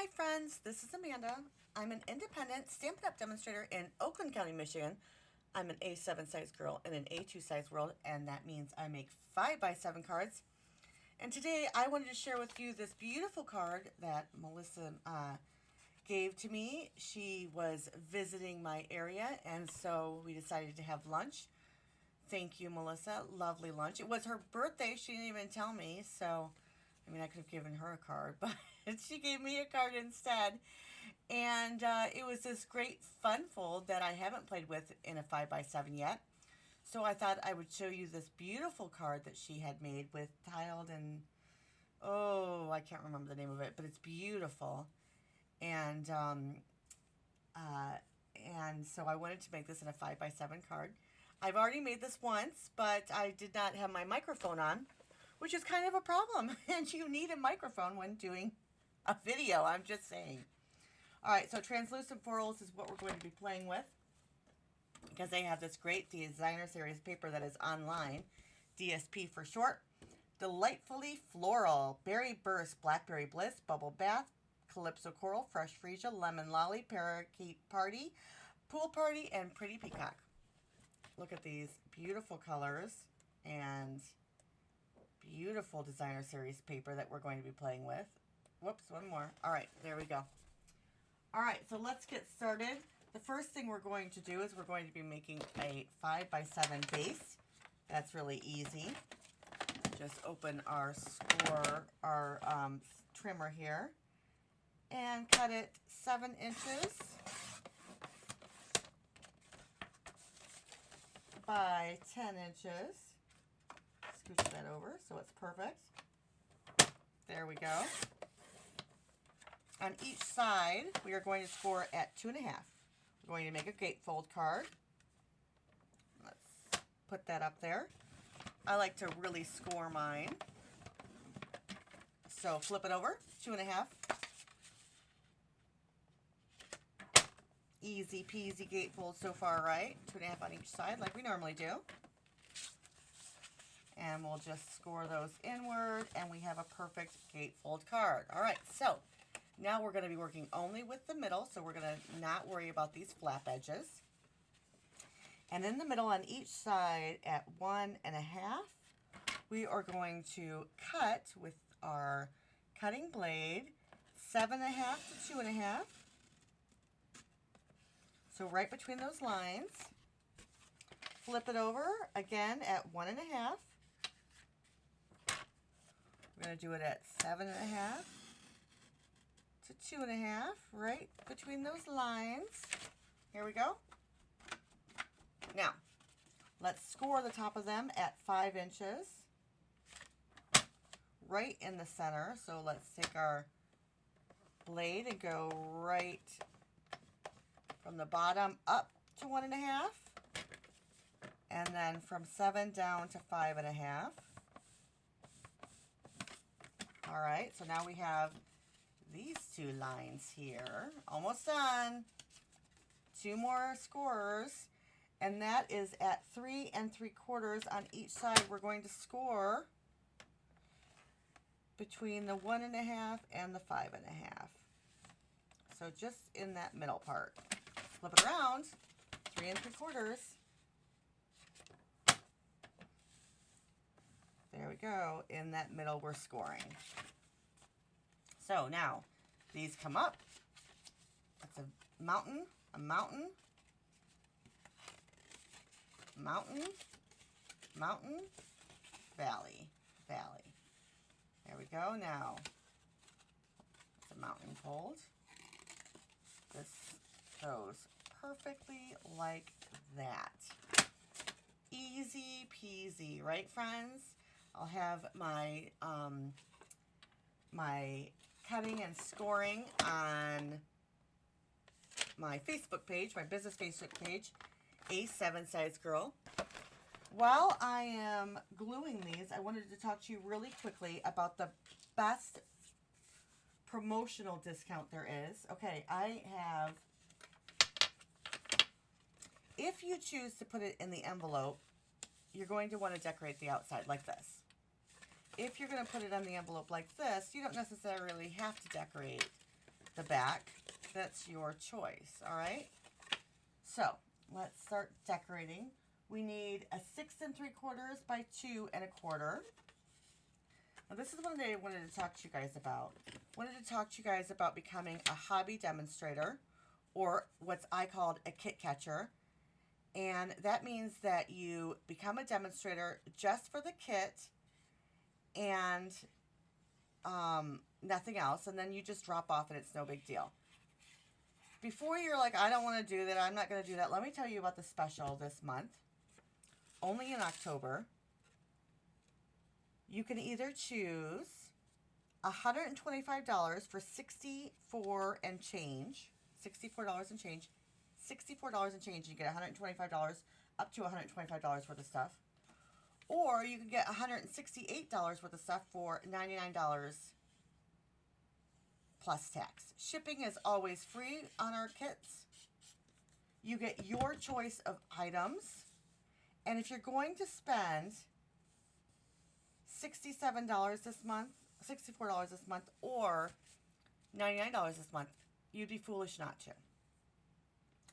Hi friends, this is Amanda. I'm an independent Stampin' Up! Demonstrator in Oakland County, Michigan. I'm an A7 size girl in an A2 size world, and that means I make 5x7 cards. And today I wanted to share with you this beautiful card that Melissa gave to me. She was visiting my area, and so we decided to have lunch. Thank you, Melissa. Lovely lunch. It was her birthday. She didn't even tell me, so I mean, I could have given her a card, but she gave me a card instead. And it was this great fun fold that I haven't played with in a 5x7 yet. So I thought I would show you this beautiful card that she had made with tiled and, oh, I can't remember the name of it, but it's beautiful. And so I wanted to make this in a 5x7 card. I've already made this once, but I did not have my microphone on, which is kind of a problem. And you need a microphone when doing a video, I'm just saying. All right, so Translucent Florals is what we're going to be playing with, because they have this great designer series paper that is online, DSP for short. Delightfully Floral, Berry Burst, Blackberry Bliss, Bubble Bath, Calypso Coral, Fresh Freesia, Lemon Lolly, Parakeet Party, Pool Party, and Pretty Peacock. Look at these beautiful colors and beautiful designer series paper that we're going to be playing with. Whoops, one more. All right, there we go. All right, so let's get started. The first thing we're going to do is we're going to be making a 5x7 base. That's really easy. Just open our trimmer here and cut it 7 inches by 10 inches. Scooch that over so it's perfect. There we go. On each side, we are going to score at 2.5. We're going to make a gatefold card. Let's put that up there. I like to really score mine. So flip it over, 2.5. Easy peasy gatefold so far, right? 2.5 on each side like we normally do. And we'll just score those inward, and we have a perfect gatefold card. All right, so now we're going to be working only with the middle, so we're going to not worry about these flap edges. And in the middle on each side at 1.5, we are going to cut with our cutting blade 7.5 to 2.5. So right between those lines. Flip it over again at 1.5. We're going to do it at 7.5 to 2.5, right between those lines. Here we go. Now, let's score the top of them at 5 inches, right in the center. So let's take our blade and go right from the bottom up to 1.5, and then from 7 down to 5.5. All right, so now we have these 2 lines here. Almost done. 2 more scores, and that is at 3 3/4 on each side. We're going to score between the 1.5 and the 5.5. So just in that middle part. Flip it around, 3 3/4. There we go. In that middle, we're scoring. So now, these come up. That's a mountain, a mountain, mountain, mountain, valley, valley. There we go. Now, it's a mountain fold. This goes perfectly like that. Easy peasy, right, friends? I'll have my my cutting and scoring on my Facebook page, my business Facebook page, A7 Size Girl. While I am gluing these, I wanted to talk to you really quickly about the best promotional discount there is. Okay, I have, if you choose to put it in the envelope, you're going to want to decorate the outside like this. If you're going to put it on the envelope like this, you don't necessarily have to decorate the back, that's your choice, all right? So let's start decorating. We need a 6 3/4 by 2 1/4. Now this is one that I wanted to talk to you guys about. I wanted to talk to you guys about becoming a hobby demonstrator, or what I called a kit catcher. And that means that you become a demonstrator just for the kit and nothing else, and then you just drop off and it's no big deal. Before you're like, I don't want to do that, I'm not going to do that, let me tell you about the special this month. Only in October. You can either choose $125 for $64 and change, $64 and change, $64 and change, you get $125 up to $125 worth of stuff. Or you can get $168 worth of stuff for $99 plus tax. Shipping is always free on our kits. You get your choice of items. And if you're going to spend $67 this month, $64 this month, or $99 this month, you'd be foolish not to.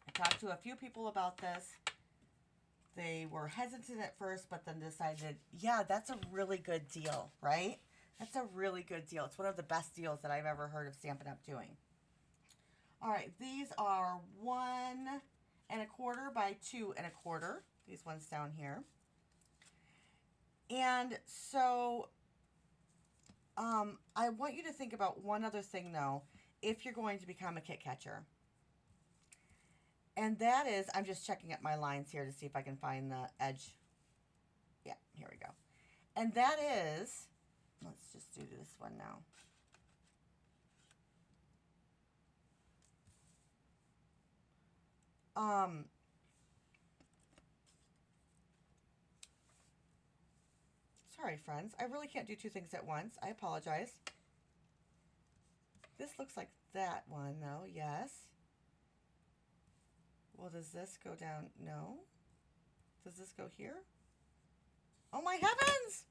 I talked to a few people about this. They were hesitant at first, but then decided, yeah, that's a really good deal, right? That's a really good deal. It's one of the best deals that I've ever heard of Stampin' Up doing. All right, these are 1 1/4 by 2 1/4. These ones down here. And so I want you to think about one other thing, though, if you're going to become a kit catcher. And that is, I'm just checking up my lines here to see if I can find the edge. Yeah, here we go. And that is, let's just do this one now. Sorry, friends. I really can't do two things at once. I apologize. This looks like that one, though. Yes. Well, does this go down? No. Does this go here? Oh, my heavens!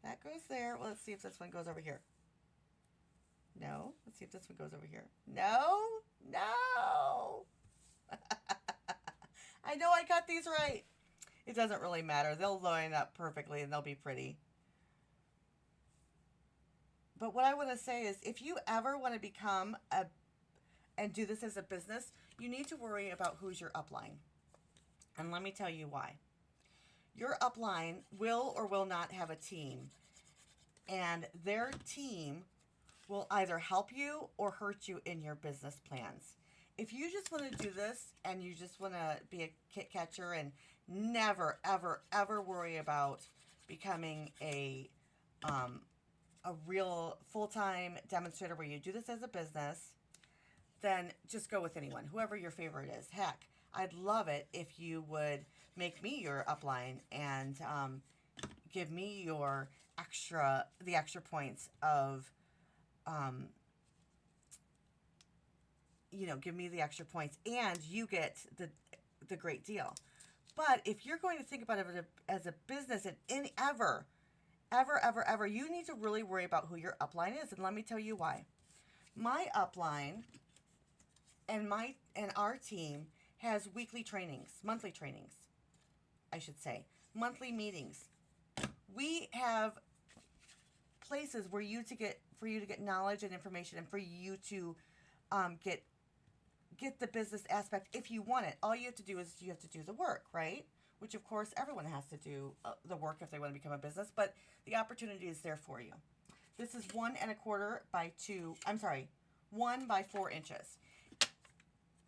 That goes there. Well, let's see if this one goes over here. No. Let's see if this one goes over here. No. No. I know I got these right. It doesn't really matter. They'll line up perfectly and they'll be pretty. But what I want to say is, if you ever want to become and do this as a business, you need to worry about who's your upline. And let me tell you why. Your upline will or will not have a team. And their team will either help you or hurt you in your business plans. If you just want to do this and you just want to be a kit catcher and never, ever, ever worry about becoming a real full-time demonstrator where you do this as a business, then just go with anyone, whoever your favorite is. Heck, I'd love it if you would make me your upline and give me the extra points of, give me the extra points and you get the great deal. But if you're going to think about it as a business and ever, you need to really worry about who your upline is. And let me tell you why. My upline and our team has weekly trainings, monthly trainings, I should say, monthly meetings. We have places for you to get knowledge and information, and for you to get the business aspect if you want it. All you have to do is you have to do the work, right? Which of course everyone has to do the work if they want to become a business, but the opportunity is there for you. This is 1 1/4 by 2. I'm sorry, 1 by 4 inches.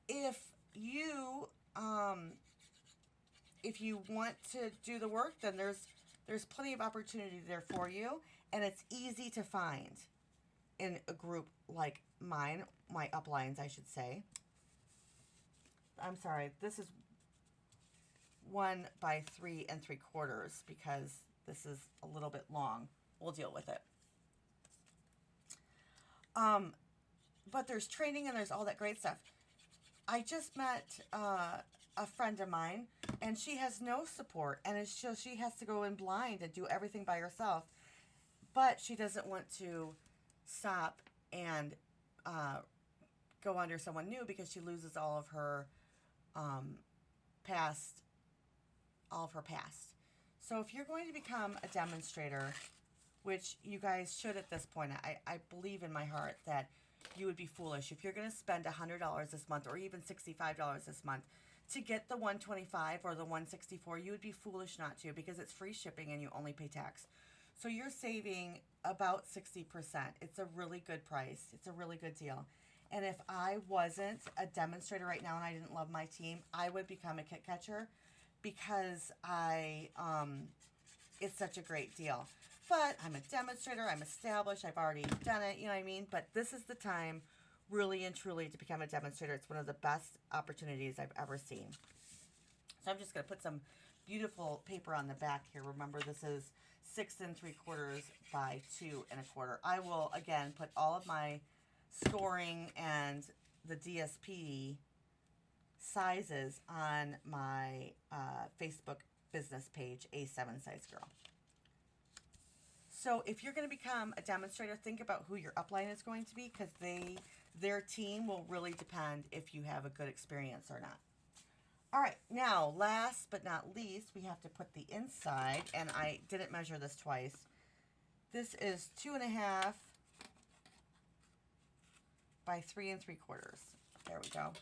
If you want to do the work, then there's plenty of opportunity there for you, and it's easy to find in a group like mine, my uplines, I should say. I'm sorry, this is 1 by 3 3/4 because this is a little bit long. We'll deal with it. But there's training and there's all that great stuff. I just met a friend of mine, and she has no support, and it's just she has to go in blind and do everything by herself. But she doesn't want to stop and go under someone new because she loses all of her past. So if you're going to become a demonstrator, which you guys should at this point, I believe in my heart that you would be foolish if you're going to spend $100 this month or even $65 this month to get the $125 or the $164. You would be foolish not to, because it's free shipping and you only pay tax. So you're saving about 60%. It's a really good price. It's a really good deal. And if I wasn't a demonstrator right now and I didn't love my team, I would become a kit catcher, because it's such a great deal. But I'm a demonstrator, I'm established, I've already done it, you know what I mean? But this is the time, really and truly, to become a demonstrator. It's one of the best opportunities I've ever seen. So I'm just going to put some beautiful paper on the back here. Remember, this is 6 3/4 by 2 1/4. I will, again, put all of my scoring and the DSP sizes on my Facebook business page, A7 Size Girl. So if you're going to become a demonstrator, think about who your upline is going to be, because their team will really depend if you have a good experience or not. All right, now last but not least, we have to put the inside, and I didn't measure this twice. This is 2.5 by 3 3/4. There we go.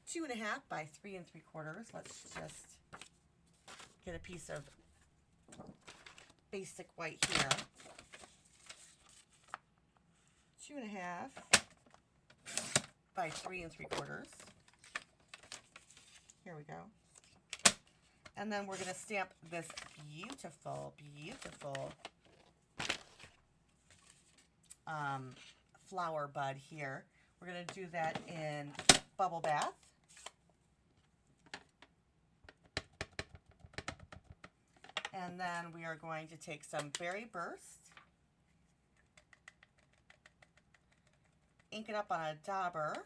2.5 by 3 3/4. Let's just get a piece of basic white here. 2.5 by 3 3/4. Here we go. And then we're going to stamp this beautiful, beautiful flower bud here. We're going to do that in Bubble Bath. And then we are going to take some Berry Burst, ink it up on a dauber,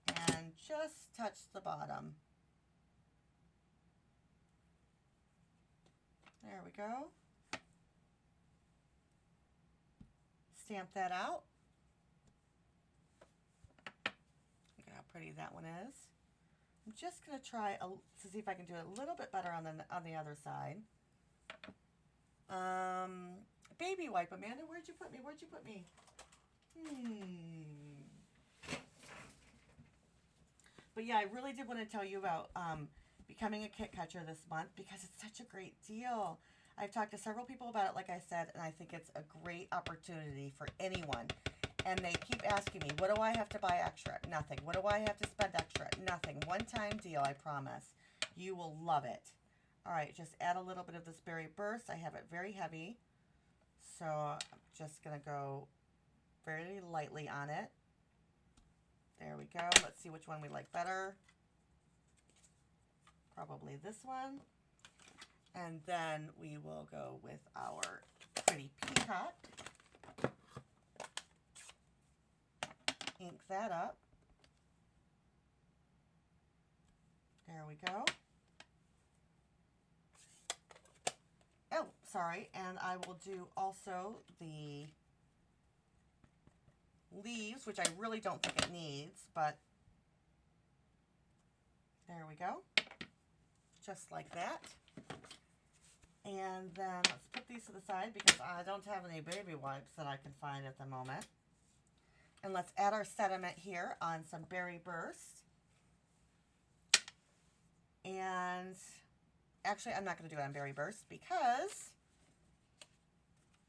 and just touch the bottom. There we go. Stamp that out. Look at how pretty that one is. I'm just going to try to see if I can do it a little bit better on the other side. Baby wipe, Amanda, where'd you put me? Where'd you put me? But yeah, I really did want to tell you about becoming a kit catcher this month, because it's such a great deal. I've talked to several people about it, like I said, and I think it's a great opportunity for anyone. And they keep asking me, what do I have to buy extra? Nothing. What do I have to spend extra? Nothing. One-time deal, I promise. You will love it. All right, just add a little bit of this Berry Burst. I have it very heavy, so I'm just going to go very lightly on it. There we go. Let's see which one we like better. Probably this one. And then we will go with our pretty peacock. Ink that up. There we go. Oh, sorry. And I will do also the leaves, which I really don't think it needs, but there we go. Just like that. And then let's put these to the side, because I don't have any baby wipes that I can find at the moment. And let's add our sediment here on some Berry Burst. And actually, I'm not going to do it on Berry Burst because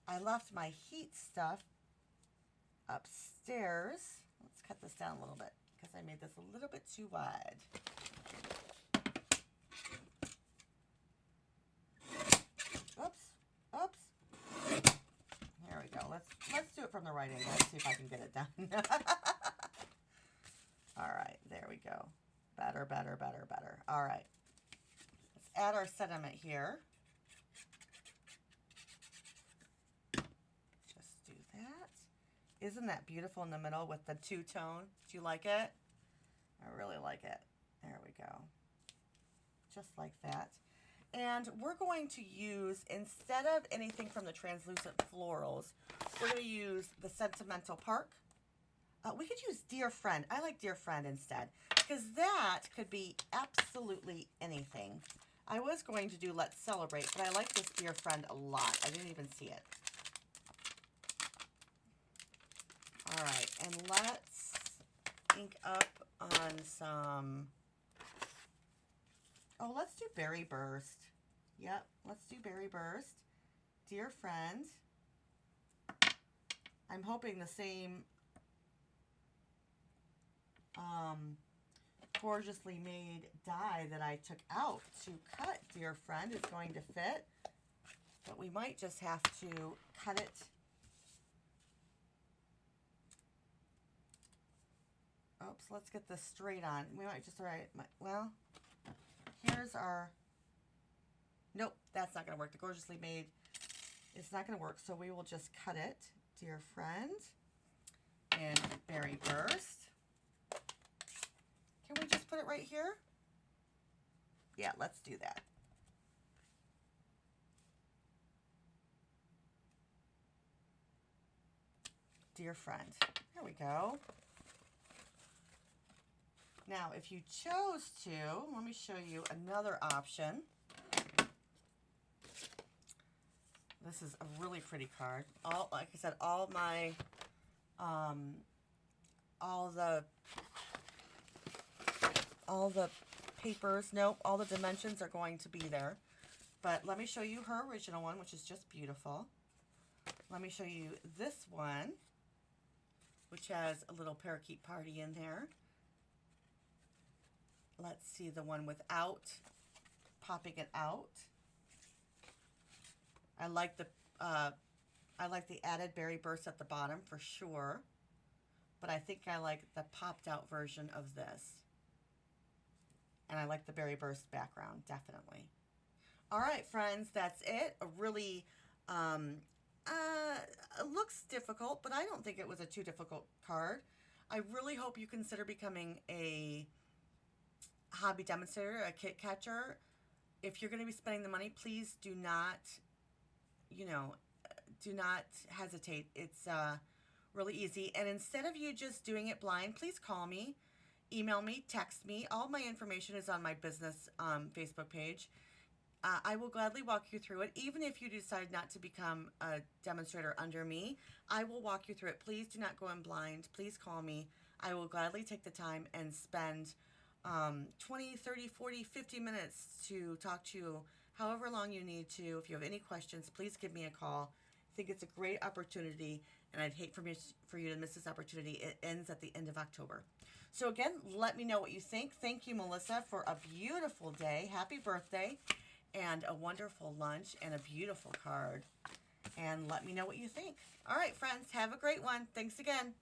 I left my heat stuff upstairs. Let's cut this down a little bit because I made this a little bit too wide. Oops. There we go. Let's do it from the right angle. Let's see if I can get it done. All right, there we go. Better. All right. Let's add our sediment here. Just do that. Isn't that beautiful in the middle with the two-tone? Do you like it? I really like it. There we go. Just like that. And we're going to use, instead of anything from the Translucent Florals, we're going to use the Sentimental Park We could use Dear Friend. I like Dear Friend instead, because that could be absolutely anything. I was going to do Let's Celebrate, but I like this Dear Friend a lot. I didn't even see it. All right, and let's ink up on some... Oh, let's do Berry Burst. Yep, let's do Berry Burst. Dear Friend. I'm hoping the same gorgeously made die that I took out to cut Dear Friend is going to fit. But we might just have to cut it. Oops, let's get this straight on. We might just, well, here's our, nope, that's not going to work. The gorgeously made, it's not going to work, so we will just cut it, Dear Friend, and Berry Burst. Can we just put it right here? Yeah, let's do that. Dear Friend. There we go. Now, if you chose to, let me show you another option. This is a really pretty card. Like I said, all my, all the papers, nope, all the dimensions are going to be there. But let me show you her original one, which is just beautiful. Let me show you this one, which has a little parakeet party in there. Let's see the one without popping it out. I like the added Berry Burst at the bottom for sure, but I think I like the popped out version of this. And I like the Berry Burst background, definitely. All right, friends, that's it. A really, it looks difficult, but I don't think it was a too difficult card. I really hope you consider becoming a hobby demonstrator, a kit catcher. If you're going to be spending the money, please do not, do not hesitate. It's really easy. And instead of you just doing it blind, please call me, email me, text me. All my information is on my business Facebook page. I will gladly walk you through it. Even if you decide not to become a demonstrator under me, I will walk you through it. Please do not go in blind. Please call me. I will gladly take the time and spend 20, 30, 40, 50 minutes to talk to you however long you need to. If you have any questions, please give me a call. I think it's a great opportunity, and I'd hate for you to miss this opportunity. It ends at the end of October. So again, let me know what you think. Thank you, Melissa, for a beautiful day. Happy birthday, and a wonderful lunch, and a beautiful card. And let me know what you think. All right, friends, have a great one. Thanks again.